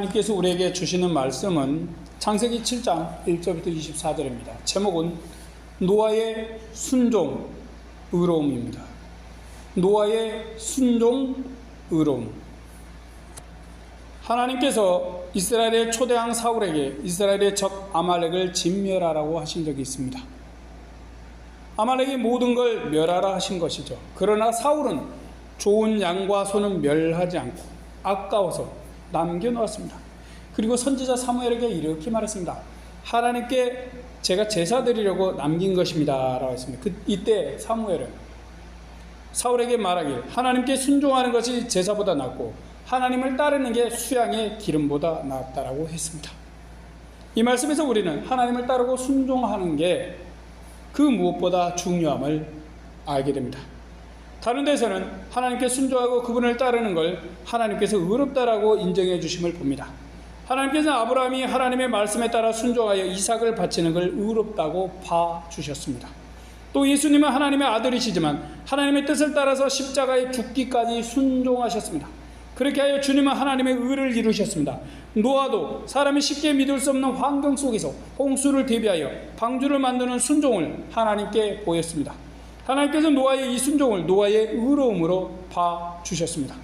하나님께서 우리에게 주시는 말씀은 창세기 7장 1절부터 24절입니다. 제목은 노아의 순종 의로움입니다. 노아의 순종 의로움. 하나님께서 이스라엘의 초대왕 사울에게 이스라엘의 적 아말렉을 진멸하라고 하신 적이 있습니다. 아말렉이 모든 걸 멸하라 하신 것이죠. 그러나 사울은 좋은 양과 소는 멸하지 않고 아까워서 남겨놓았습니다. 그리고 선지자 사무엘에게 이렇게 말했습니다. 하나님께 제가 제사 드리려고 남긴 것입니다 라고 했습니다. 이때 사무엘은 사울에게 말하길 하나님께 순종하는 것이 제사보다 낫고 하나님을 따르는 게 수양의 기름보다 낫다라고 했습니다. 이 말씀에서 우리는 하나님을 따르고 순종하는 게 그 무엇보다 중요함을 알게 됩니다. 다른 데서는 하나님께 순종하고 그분을 따르는 걸 하나님께서 의롭다라고 인정해 주심을 봅니다. 하나님께서는 아브라함이 하나님의 말씀에 따라 순종하여 이삭을 바치는 걸 의롭다고 봐주셨습니다. 또 예수님은 하나님의 아들이시지만 하나님의 뜻을 따라서 십자가에 죽기까지 순종하셨습니다. 그렇게 하여 주님은 하나님의 의를 이루셨습니다. 노아도 사람이 쉽게 믿을 수 없는 환경 속에서 홍수를 대비하여 방주를 만드는 순종을 하나님께 보였습니다. 하나님께서 노아의 이 순종을 노아의 의로움으로 봐주셨습니다.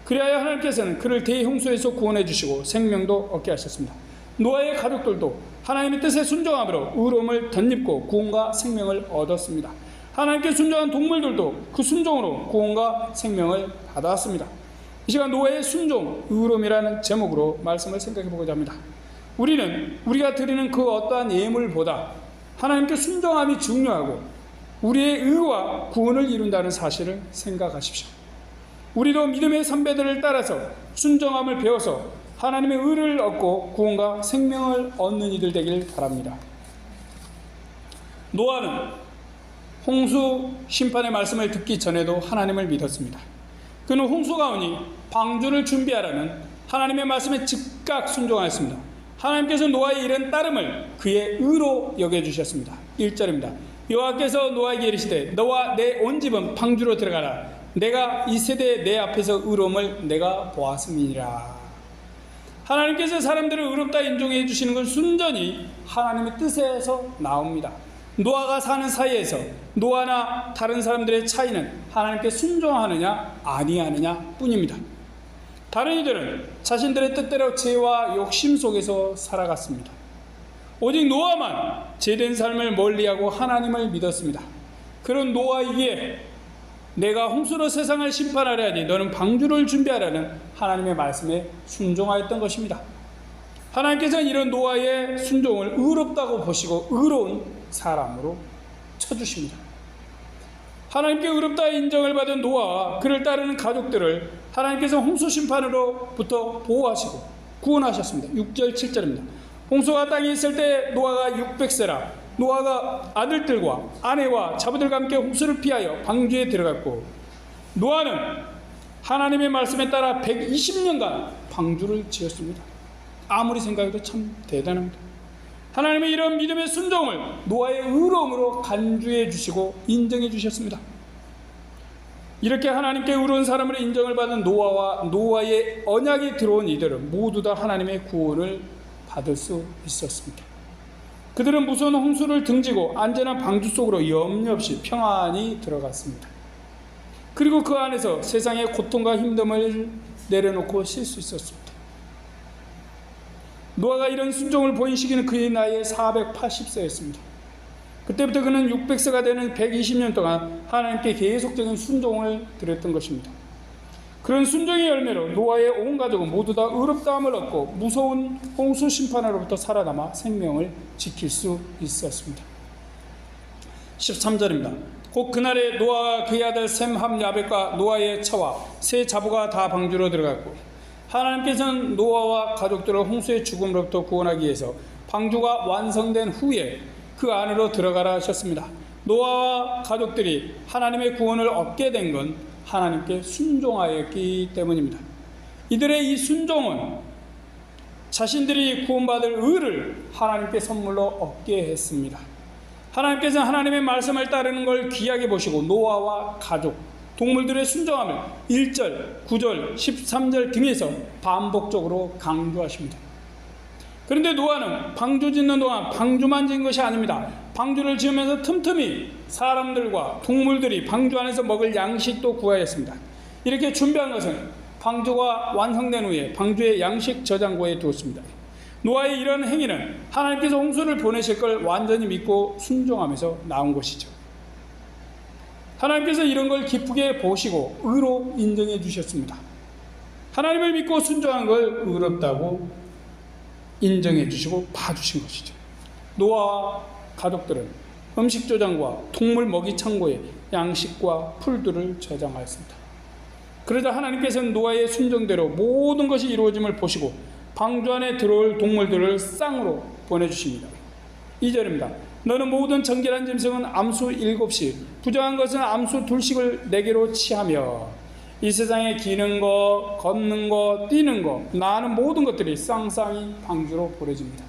그리하여 하나님께서는 그를 대홍수에서 구원해 주시고 생명도 얻게 하셨습니다. 노아의 가족들도 하나님의 뜻에 순종함으로 의로움을 덧입고 구원과 생명을 얻었습니다. 하나님께 순종한 동물들도 그 순종으로 구원과 생명을 받았습니다. 이 시간 노아의 순종, 의로움이라는 제목으로 말씀을 생각해 보고자 합니다. 우리는 우리가 드리는 그 어떠한 예물보다 하나님께 순종함이 중요하고 우리의 의와 구원을 이룬다는 사실을 생각하십시오. 우리도 믿음의 선배들을 따라서 순종함을 배워서 하나님의 의를 얻고 구원과 생명을 얻는 이들 되길 바랍니다. 노아는 홍수 심판의 말씀을 듣기 전에도 하나님을 믿었습니다. 그는 홍수가 오니 방주를 준비하라는 하나님의 말씀에 즉각 순종하였습니다. 하나님께서 노아의 이런 따름을 그의 의로 여겨주셨습니다. 1절입니다. 여호와께서 노아에게 이르시되 너와 내 온 집은 방주로 들어가라. 내가 이 세대에 내 앞에서 의로움을 내가 보았음이니라. 하나님께서 사람들을 의롭다 인정해 주시는 건 순전히 하나님의 뜻에서 나옵니다. 노아가 사는 사이에서 노아나 다른 사람들의 차이는 하나님께 순종하느냐 아니하느냐 뿐입니다. 다른 이들은 자신들의 뜻대로 죄와 욕심 속에서 살아갔습니다. 오직 노아만 죄된 삶을 멀리하고 하나님을 믿었습니다. 그런 노아에게 내가 홍수로 세상을 심판하려 하니 너는 방주를 준비하라는 하나님의 말씀에 순종하였던 것입니다. 하나님께서는 이런 노아의 순종을 의롭다고 보시고 의로운 사람으로 쳐주십니다. 하나님께 의롭다 인정을 받은 노아와 그를 따르는 가족들을 하나님께서 홍수 심판으로부터 보호하시고 구원하셨습니다. 6절 7절입니다. 홍수가 땅에 있을 때 노아가 600세라 노아가 아들들과 아내와 자부들과 함께 홍수를 피하여 방주에 들어갔고 노아는 하나님의 말씀에 따라 120년간 방주를 지었습니다. 아무리 생각해도 참 대단합니다. 하나님의 이런 믿음의 순종을 노아의 의로움으로 간주해 주시고 인정해 주셨습니다. 이렇게 하나님께 의로운 사람으로 인정을 받은 노아와 노아의 언약이 들어온 이들은 모두 다 하나님의 구원을 받을 수 있었습니다. 그들은 무서운 홍수를 등지고 안전한 방주 속으로 염려 없이 평안히 들어갔습니다. 그리고 그 안에서 세상의 고통과 힘듦을 내려놓고 쉴 수 있었습니다. 노아가 이런 순종을 보인 시기는 그의 나이 480세였습니다. 그때부터 그는 600세가 되는 120년 동안 하나님께 계속적인 순종을 드렸던 것입니다. 그런 순종의 열매로 노아의 온 가족은 모두 다 의롭다함을 얻고 무서운 홍수 심판으로부터 살아남아 생명을 지킬 수 있었습니다. 13절입니다. 곧 그날에 노아와 그의 아들 셈, 함, 야벳과 노아의 처와 세 자부가 다 방주로 들어갔고 하나님께서는 노아와 가족들을 홍수의 죽음으로부터 구원하기 위해서 방주가 완성된 후에 그 안으로 들어가라 하셨습니다. 노아와 가족들이 하나님의 구원을 얻게 된 건 하나님께 순종하였기 때문입니다. 이들의 이 순종은 자신들이 구원받을 의를 하나님께 선물로 얻게 했습니다. 하나님께서는 하나님의 말씀을 따르는 걸 귀하게 보시고 노아와 가족 동물들의 순종함을 1절, 9절, 13절 등에서 반복적으로 강조하십니다. 그런데 노아는 방주 짓는 동안 방주만 지은 것이 아닙니다. 방주를 지으면서 틈틈이 사람들과 동물들이 방주 안에서 먹을 양식도 구하였습니다. 이렇게 준비한 것은 방주가 완성된 후에 방주의 양식 저장고에 두었습니다. 노아의 이런 행위는 하나님께서 홍수를 보내실 걸 완전히 믿고 순종하면서 나온 것이죠. 하나님께서 이런 걸 기쁘게 보시고 의로 인정해 주셨습니다. 하나님을 믿고 순종한 걸 의롭다고 인정해 주시고 봐주신 것이죠. 노아와 가족들은 음식 저장과 동물 먹이 창고에 양식과 풀들을 저장하였습니다. 그러자 하나님께서는 노아의 순종대로 모든 것이 이루어짐을 보시고 방주 안에 들어올 동물들을 쌍으로 보내주십니다. 2절입니다. 너는 모든 정결한 짐승은 암수 7씩, 부정한 것은 암수 2씩을 내게로 치하며 이 세상에 기는 거, 걷는 거, 뛰는 거, 나는 모든 것들이 쌍쌍이 방주로 보내집니다.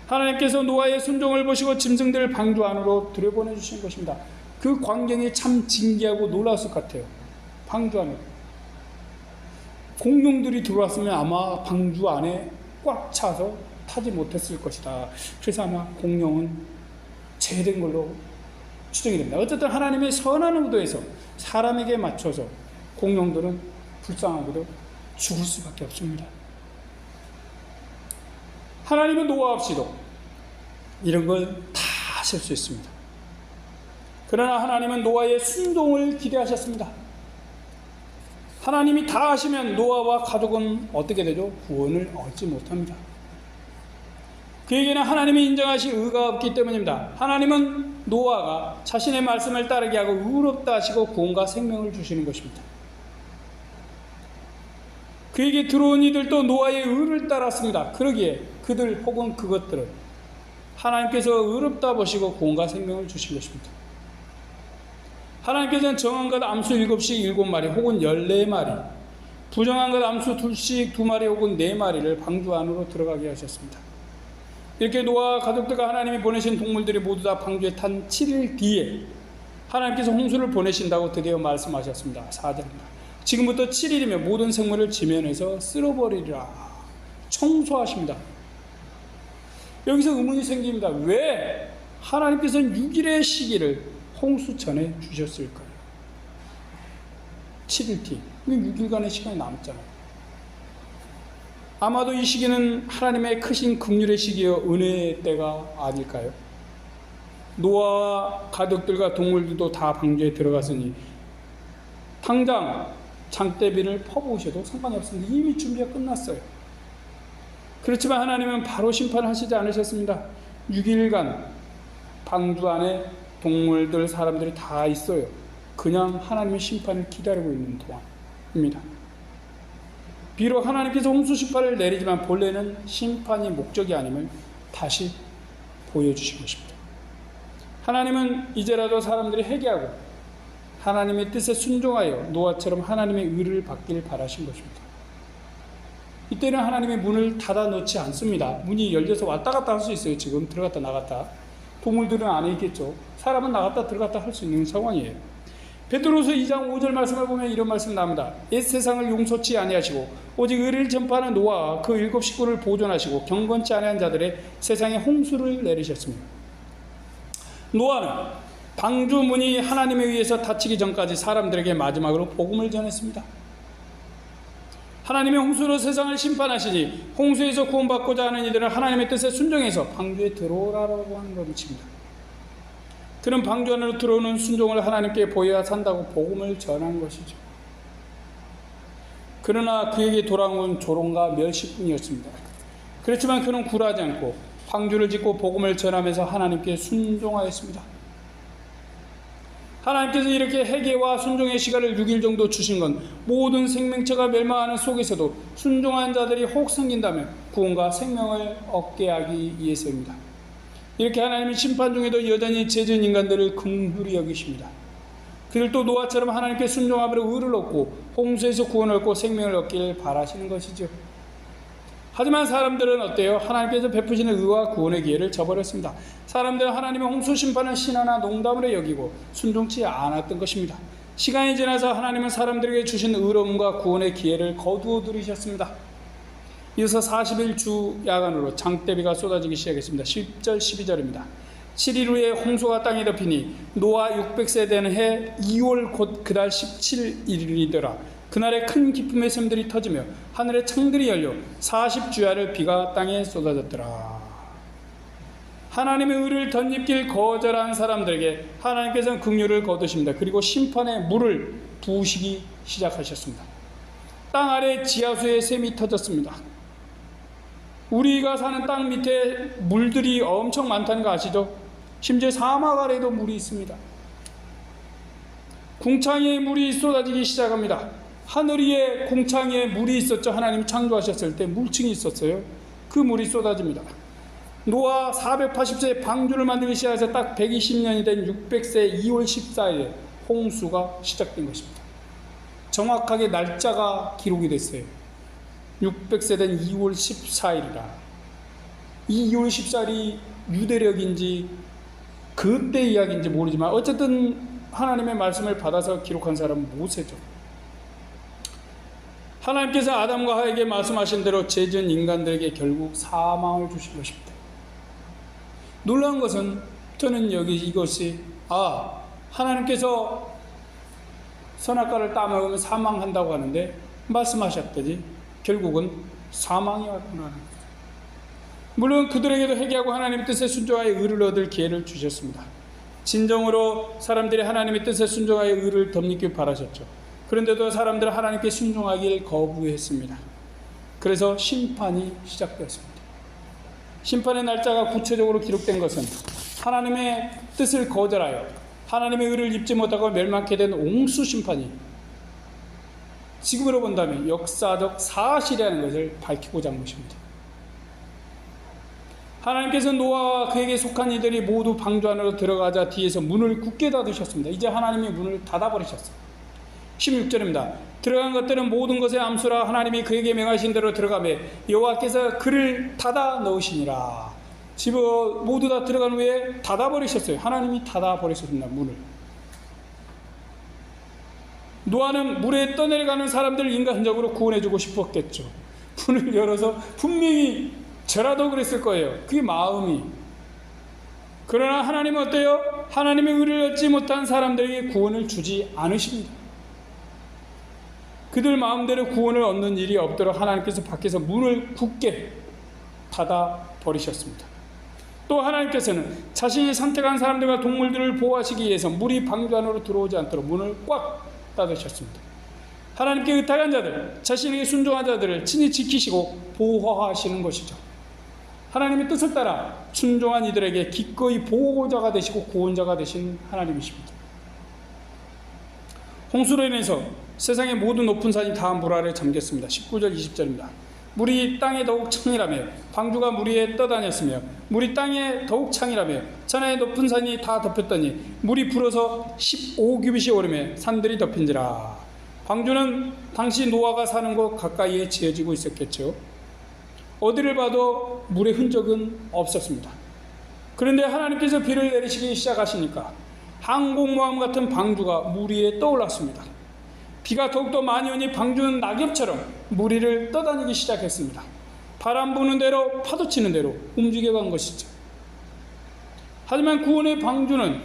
하나님께서 노아의 순종을 보시고 짐승들을 방주 안으로 들여보내주신 것입니다. 그 광경이 참 진기하고 놀라웠을 것 같아요. 방주 안으로. 공룡들이 들어왔으면 아마 방주 안에 꽉 차서 타지 못했을 것이다. 그래서 아마 공룡은 제외된 걸로 추정이 됩니다. 어쨌든 하나님의 선한 의도에서 사람에게 맞춰서 공룡들은 불쌍하게도 죽을 수밖에 없습니다. 하나님은 노아 없이도 이런 걸 다 하실 수 있습니다. 그러나 하나님은 노아의 순종을 기대하셨습니다. 하나님이 다 하시면 노아와 가족은 어떻게 되죠? 구원을 얻지 못합니다. 그에게는 하나님이 인정하신 의가 없기 때문입니다. 하나님은 노아가 자신의 말씀을 따르게 하고 의롭다 하시고 구원과 생명을 주시는 것입니다. 그에게 들어온 이들도 노아의 의를 따랐습니다. 그러기에 그들 혹은 그것들은 하나님께서 의롭다 보시고 구원과 생명을 주신 것입니다. 하나님께서는 정한 것 암수 7씩 7마리 혹은 14마리, 부정한 것 암수 2씩 2마리 혹은 4마리를 방주 안으로 들어가게 하셨습니다. 이렇게 노아와 가족들과 하나님이 보내신 동물들이 모두 다 방주에 탄 7일 뒤에 하나님께서 홍수를 보내신다고 드디어 말씀하셨습니다. 4절입니다. 지금부터 7일이면 모든 생물을 지면에서 쓸어버리리라. 청소하십니다. 여기서 의문이 생깁니다. 왜 하나님께서는 6일의 시기를 홍수 전에 주셨을까요? 7일 뒤. 6일간의 시간이 남았잖아요. 아마도 이 시기는 하나님의 크신 긍휼의 시기여 은혜의 때가 아닐까요? 노아와 가족들과 동물들도 다 방주에 들어갔으니 당장 장대비를 퍼부으셔도 상관이 없습니다. 이미 준비가 끝났어요. 그렇지만 하나님은 바로 심판하시지 않으셨습니다. 6일간 방주 안에 동물들, 사람들이 다 있어요. 그냥 하나님의 심판을 기다리고 있는 동안입니다. 비록 하나님께서 홍수 심판을 내리지만 본래는 심판이 목적이 아님을 다시 보여주신 것입니다. 하나님은 이제라도 사람들이 회개하고 하나님의 뜻에 순종하여 노아처럼 하나님의 의를 받기를 바라신 것입니다. 이때는 하나님의 문을 닫아 놓지 않습니다. 문이 열려서 왔다 갔다 할 수 있어요. 지금 들어갔다 나갔다. 동물들은 안에 있겠죠. 사람은 나갔다 들어갔다 할 수 있는 상황이에요. 베드로서 2장 5절 말씀을 보면 이런 말씀 나옵니다. 옛 세상을 용서치 아니하시고 오직 의를 전파하는 노아와 그 7 식구를 보존하시고 경건치 아니한 자들의 세상에 홍수를 내리셨습니다. 노아는 방주 문이 하나님에 의해서 닫히기 전까지 사람들에게 마지막으로 복음을 전했습니다. 하나님의 홍수로 세상을 심판하시니 홍수에서 구원받고자 하는 이들은 하나님의 뜻에 순종해서 방주에 들어오라고 하는 것입니다. 그는 방주 안으로 들어오는 순종을 하나님께 보여야 산다고 복음을 전한 것이죠. 그러나 그에게 돌아온 조롱과 멸시뿐이었습니다. 그렇지만 그는 굴하지 않고 방주를 짓고 복음을 전하면서 하나님께 순종하였습니다. 하나님께서 이렇게 회개와 순종의 시간을 6일 정도 주신 건 모든 생명체가 멸망하는 속에서도 순종한 자들이 혹 생긴다면 구원과 생명을 얻게 하기 위해서입니다. 이렇게 하나님이 심판 중에도 여전히 죄진 인간들을 긍휼히 여기십니다. 그들도 노아처럼 하나님께 순종함으로 의를 얻고 홍수에서 구원을 얻고 생명을 얻기를 바라시는 것이죠. 하지만 사람들은 어때요? 하나님께서 베푸시는 의와 구원의 기회를 저버렸습니다. 사람들은 하나님의 홍수 심판을 신하나 농담으로 여기고 순종치 않았던 것입니다. 시간이 지나서 하나님은 사람들에게 주신 의로움과 구원의 기회를 거두어 들이셨습니다. 이어서 40일 주 야간으로 장대비가 쏟아지기 시작했습니다. 10절 12절입니다. 7일 후에 홍수가 땅에 덮이니 노아 600세 되는 해 2월 곧 그달 17일이더라. 그날에 큰 기쁨의 샘들이 터지며 하늘의 창들이 열려 40주야를 비가 땅에 쏟아졌더라. 하나님의 의를 덧입길 거절한 사람들에게 하나님께서는 긍휼을 거두십니다. 그리고 심판의 물을 부으시기 시작하셨습니다. 땅 아래 지하수의 샘이 터졌습니다. 우리가 사는 땅 밑에 물들이 엄청 많다는 거 아시죠? 심지어 사막 아래에도 물이 있습니다. 궁창에 물이 쏟아지기 시작합니다. 하늘 위에 궁창에 물이 있었죠. 하나님 창조하셨을 때 물층이 있었어요. 그 물이 쏟아집니다. 노아 480세에 방주를 만들기 시작해서 딱 120년이 된 600세 2월 14일에 홍수가 시작된 것입니다. 정확하게 날짜가 기록이 됐어요. 600세 된 2월 14일이라. 이 2월 14일이 유대력인지 그때 이야기인지 모르지만 어쨌든 하나님의 말씀을 받아서 기록한 사람은 모세죠. 하나님께서 아담과 하에게 말씀하신 대로 죄지은 인간들에게 결국 사망을 주신 것입니다. 놀라운 것은 저는 이것이 하나님께서 선악과를 따먹으면 사망한다고 하는데 말씀하셨더니 결국은 사망이 왔구나. 물론 그들에게도 회개하고 하나님의 뜻에 순종하여 의를 얻을 기회를 주셨습니다. 진정으로 사람들이 하나님의 뜻에 순종하여 의를 덧입길 바라셨죠. 그런데도 사람들은 하나님께 순종하길 거부했습니다. 그래서 심판이 시작되었습니다. 심판의 날짜가 구체적으로 기록된 것은 하나님의 뜻을 거절하여 하나님의 의를 입지 못하고 멸망케 된 옹수 심판이 지금으로 본다면 역사적 사실이라는 것을 밝히고자 한 것입니다. 하나님께서 노아와 그에게 속한 이들이 모두 방주 안으로 들어가자 뒤에서 문을 굳게 닫으셨습니다. 이제 하나님이 문을 닫아버리셨어요. 16절입니다. 들어간 것들은 모든 것의 암수라 하나님이 그에게 명하신 대로 들어가매 여호와께서 그를 닫아 넣으시니라. 집에 모두 다 들어간 후에 닫아버리셨어요. 하나님이 닫아버리셨습니다. 문을. 노아는 물에 떠내려가는 사람들을 인간적으로 구원해주고 싶었겠죠. 문을 열어서 분명히 저라도 그랬을 거예요. 그게 마음이. 그러나 하나님은 어때요? 하나님의 의를 얻지 못한 사람들에게 구원을 주지 않으십니다. 그들 마음대로 구원을 얻는 일이 없도록 하나님께서 밖에서 문을 굳게 닫아 버리셨습니다. 또 하나님께서는 자신이 선택한 사람들과 동물들을 보호하시기 위해서 물이 방주 안으로 들어오지 않도록 문을 꽉 닫으셨습니다. 하나님께 의탁한 자들, 자신에게 순종한 자들을 친히 지키시고 보호하시는 것이죠. 하나님의 뜻을 따라 순종한 이들에게 기꺼이 보호자가 되시고 구원자가 되신 하나님이십니다. 홍수로 인해서 세상의 모든 높은 산이 다 물 아래 잠겼습니다. 19절 20절입니다. 물이 땅에 더욱 창이라며 방주가 물 위에 떠다녔으며 물이 땅에 더욱 창이라며 천하의 높은 산이 다 덮였더니 물이 불어서 15규빗이 오르며 산들이 덮인지라. 방주는 당시 노아가 사는 곳 가까이에 지어지고 있었겠죠. 어디를 봐도 물의 흔적은 없었습니다. 그런데 하나님께서 비를 내리시기 시작하시니까 항공모함 같은 방주가 물 위에 떠올랐습니다. 비가 더욱더 많이 오니 방주는 낙엽처럼 물 위를 떠다니기 시작했습니다. 바람 부는 대로 파도치는 대로 움직여간 것이죠. 하지만 구원의 방주는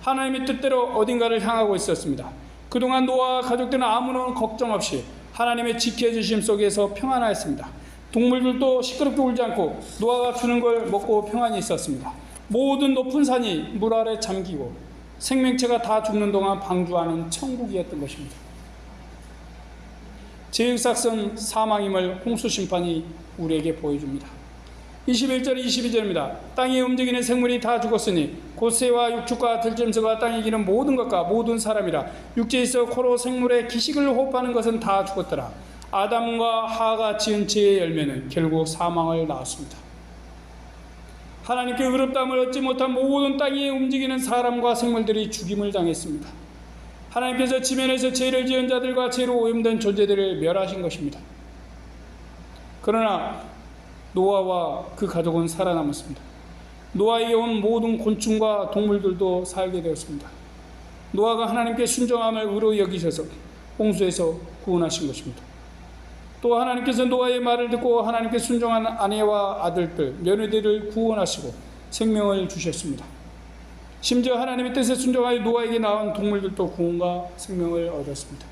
하나님의 뜻대로 어딘가를 향하고 있었습니다. 그동안 노아와 가족들은 아무런 걱정 없이 하나님의 지켜주심 속에서 평안하였습니다. 동물들도 시끄럽게 울지 않고 노아가 주는 걸 먹고 평안히 있었습니다. 모든 높은 산이 물 아래 잠기고 생명체가 다 죽는 동안 방주 안은 천국이었던 것입니다. 제육삭성 사망임을 홍수심판이 우리에게 보여줍니다. 21절 22절입니다. 땅에 움직이는 생물이 다 죽었으니 곧 새와 육축과 들짐승과 땅에 기는 모든 것과 모든 사람이라. 육지에 있어 코로 생물의 기식을 호흡하는 것은 다 죽었더라. 아담과 하가 지은 죄의 열매는 결국 사망을 낳았습니다. 하나님께 의롭다함을 얻지 못한 모든 땅에 움직이는 사람과 생물들이 죽임을 당했습니다. 하나님께서 지면에서 죄를 지은 자들과 죄로 오염된 존재들을 멸하신 것입니다. 그러나 노아와 그 가족은 살아남았습니다. 노아에게 온 모든 곤충과 동물들도 살게 되었습니다. 노아가 하나님께 순종함을 의로 여기셔서 홍수에서 구원하신 것입니다. 또 하나님께서 노아의 말을 듣고 하나님께 순종한 아내와 아들들, 며느리들을 구원하시고 생명을 주셨습니다. 심지어 하나님의 뜻에 순종하여 노아에게 낳은 동물들도 구원과 생명을 얻었습니다.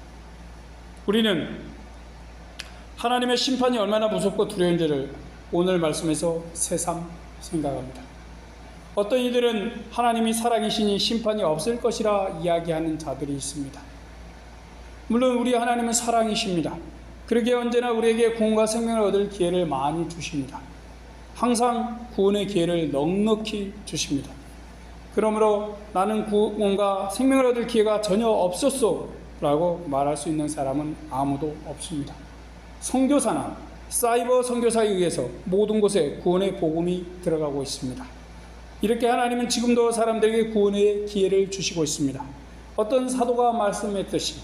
우리는 하나님의 심판이 얼마나 무섭고 두려운지를 오늘 말씀에서 새삼 생각합니다. 어떤 이들은 하나님이 사랑이시니 심판이 없을 것이라 이야기하는 자들이 있습니다. 물론 우리 하나님은 사랑이십니다. 그러기에 언제나 우리에게 구원과 생명을 얻을 기회를 많이 주십니다. 항상 구원의 기회를 넉넉히 주십니다. 그러므로 나는 구원과 생명을 얻을 기회가 전혀 없었소 라고 말할 수 있는 사람은 아무도 없습니다. 선교사나 사이버 선교사에 의해서 모든 곳에 구원의 복음이 들어가고 있습니다. 이렇게 하나님은 지금도 사람들에게 구원의 기회를 주시고 있습니다. 어떤 사도가 말씀했듯이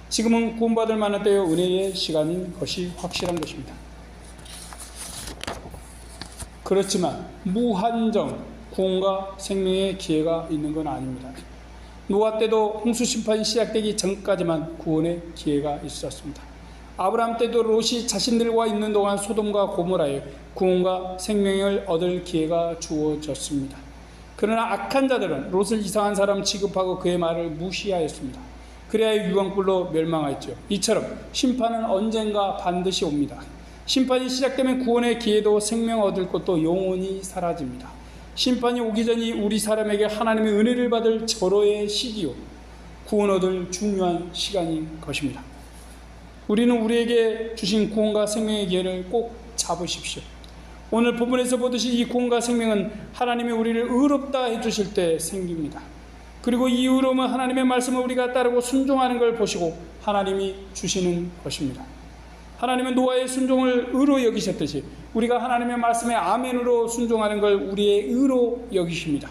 지금은 구원받을 만한 때의 은혜의 시간인 것이 확실한 것입니다. 그렇지만 무한정 구원과 생명의 기회가 있는 건 아닙니다. 노아 때도 홍수 심판이 시작되기 전까지만 구원의 기회가 있었습니다. 아브라함 때도 롯이 자신들과 있는 동안 소돔과 고모라에 구원과 생명을 얻을 기회가 주어졌습니다. 그러나 악한 자들은 롯을 이상한 사람 취급하고 그의 말을 무시하였습니다. 그래야 유황불로 멸망하였죠. 이처럼 심판은 언젠가 반드시 옵니다. 심판이 시작되면 구원의 기회도 생명 얻을 것도 영원히 사라집니다. 심판이 오기 전이 우리 사람에게 하나님의 은혜를 받을 절호의 시기요 구원 얻을 중요한 시간인 것입니다. 우리는 우리에게 주신 구원과 생명의 기회를 꼭 잡으십시오. 오늘 본문에서 보듯이 이 구원과 생명은 하나님이 우리를 의롭다 해주실 때 생깁니다. 그리고 이 의로움은 하나님의 말씀을 우리가 따르고 순종하는 걸 보시고 하나님이 주시는 것입니다. 하나님은 노아의 순종을 의로 여기셨듯이 우리가 하나님의 말씀에 아멘으로 순종하는 걸 우리의 의로 여기십니다.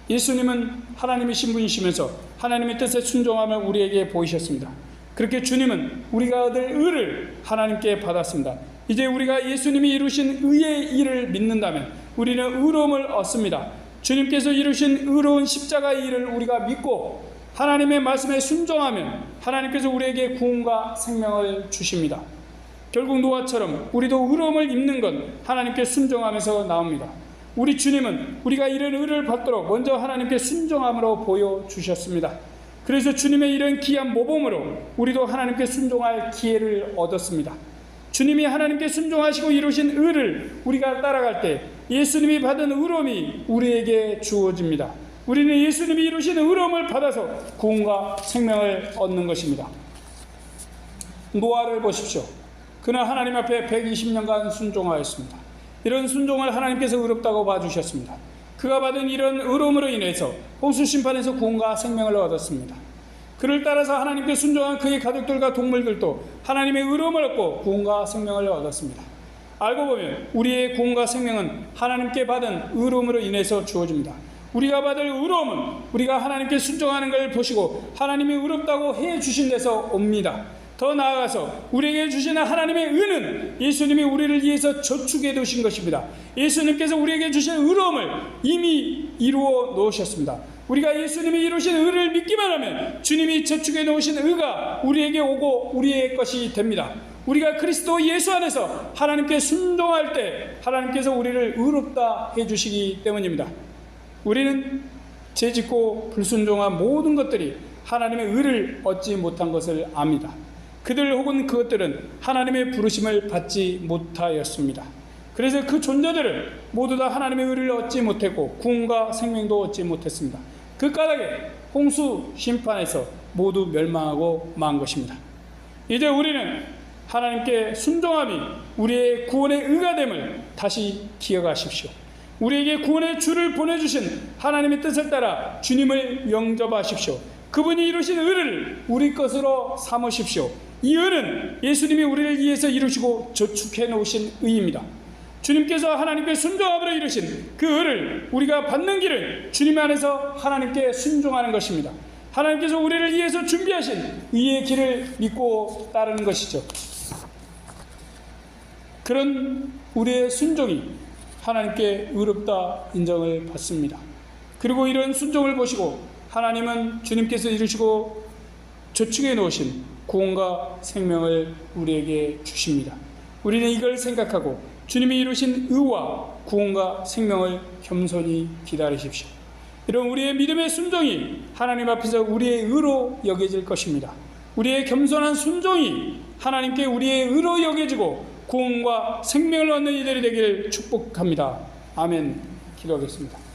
예수님은 하나님의 신분이시면서 하나님의 뜻에 순종함을 우리에게 보이셨습니다. 그렇게 주님은 우리가 얻을 의를 하나님께 받았습니다. 이제 우리가 예수님이 이루신 의의 일을 믿는다면 우리는 의로움을 얻습니다. 주님께서 이루신 의로운 십자가의 일을 우리가 믿고 하나님의 말씀에 순종하면 하나님께서 우리에게 구원과 생명을 주십니다. 결국 노아처럼 우리도 의로움을 입는 건 하나님께 순종하면서 나옵니다. 우리 주님은 우리가 이런 의를 받도록 먼저 하나님께 순종함으로 보여주셨습니다. 그래서 주님의 이런 귀한 모범으로 우리도 하나님께 순종할 기회를 얻었습니다. 주님이 하나님께 순종하시고 이루신 의를 우리가 따라갈 때 예수님이 받은 의로움이 우리에게 주어집니다. 우리는 예수님이 이루신 의로움을 받아서 구원과 생명을 얻는 것입니다. 노아를 보십시오. 그는 하나님 앞에 120년간 순종하였습니다. 이런 순종을 하나님께서 의롭다고 봐주셨습니다. 그가 받은 이런 의로움으로 인해서 홍수 심판에서 구원과 생명을 얻었습니다. 그를 따라서 하나님께 순종한 그의 가족들과 동물들도 하나님의 의로움을 얻고 구원과 생명을 얻었습니다. 알고 보면 우리의 구원과 생명은 하나님께 받은 의로움으로 인해서 주어집니다. 우리가 받을 의로움은 우리가 하나님께 순종하는 걸 보시고 하나님이 의롭다고 해주신 데서 옵니다. 더 나아가서 우리에게 주시는 하나님의 은은 예수님이 우리를 위해서 저축해 두신 것입니다. 예수님께서 우리에게 주신 의로움을 이미 이루어 놓으셨습니다. 우리가 예수님이 이루신 의를 믿기만 하면 주님이 저축해 놓으신 의가 우리에게 오고 우리의 것이 됩니다. 우리가 그리스도 예수 안에서 하나님께 순종할 때 하나님께서 우리를 의롭다 해주시기 때문입니다. 우리는 죄짓고 불순종한 모든 것들이 하나님의 의를 얻지 못한 것을 압니다. 그들 혹은 그것들은 하나님의 부르심을 받지 못하였습니다. 그래서 그 존재들은 모두 다 하나님의 의를 얻지 못했고 구원과 생명도 얻지 못했습니다. 그 까닭에 홍수 심판에서 모두 멸망하고 만 것입니다. 이제 우리는 하나님께 순종함이 우리의 구원의 의가 됨을 다시 기억하십시오. 우리에게 구원의 주를 보내주신 하나님의 뜻을 따라 주님을 영접하십시오. 그분이 이루신 의를 우리 것으로 삼으십시오. 이 의는 예수님이 우리를 위해서 이루시고 저축해 놓으신 의입니다. 주님께서 하나님께 순종함으로 이루신 그 의를 우리가 받는 길은 주님 안에서 하나님께 순종하는 것입니다. 하나님께서 우리를 위해서 준비하신 의의 길을 믿고 따르는 것이죠. 그런 우리의 순종이 하나님께 의롭다 인정을 받습니다. 그리고 이런 순종을 보시고 하나님은 주님께서 이루시고 저축해 놓으신 구원과 생명을 우리에게 주십니다. 우리는 이걸 생각하고 주님이 이루신 의와 구원과 생명을 겸손히 기다리십시오. 이런 우리의 믿음의 순종이 하나님 앞에서 우리의 의로 여겨질 것입니다. 우리의 겸손한 순종이 하나님께 우리의 의로 여겨지고 구원과 생명을 얻는 이들이 되기를 축복합니다. 아멘. 기도하겠습니다.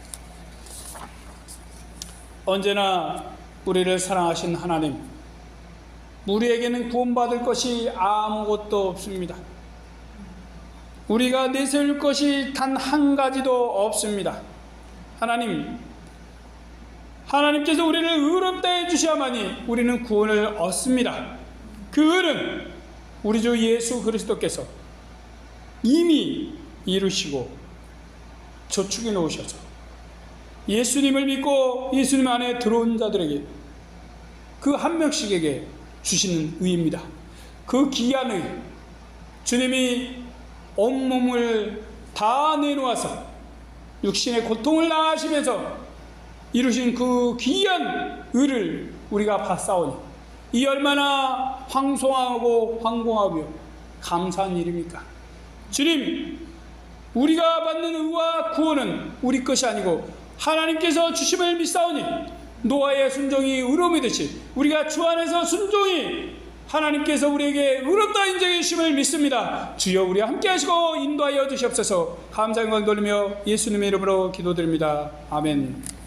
언제나 우리를 사랑하신 하나님, 우리에게는 구원받을 것이 아무것도 없습니다. 우리가 내세울 것이 단 한 가지도 없습니다. 하나님께서 우리를 의롭다 해주셔야만이 우리는 구원을 얻습니다. 그 의는 우리 주 예수 그리스도께서 이미 이루시고 저축해 놓으셔서 예수님을 믿고 예수님 안에 들어온 자들에게 그 한 명씩에게 주시는 의입니다. 그 귀한 의, 주님이 온몸을 다 내놓아서 육신의 고통을 당하시면서 이루신 그 귀한 의를 우리가 받사오니 이 얼마나 황송하고 황공하며 감사한 일입니까? 주님, 우리가 받는 의와 구원은 우리 것이 아니고 하나님께서 주심을 믿사오니 노아의 순종이 의로움이듯이 우리가 주 안에서 순종이 하나님께서 우리에게 의롭다 인정해 주심을 믿습니다. 주여, 우리와 함께 하시고 인도하여 주시옵소서. 감사의 영광 돌리며 예수님의 이름으로 기도드립니다. 아멘.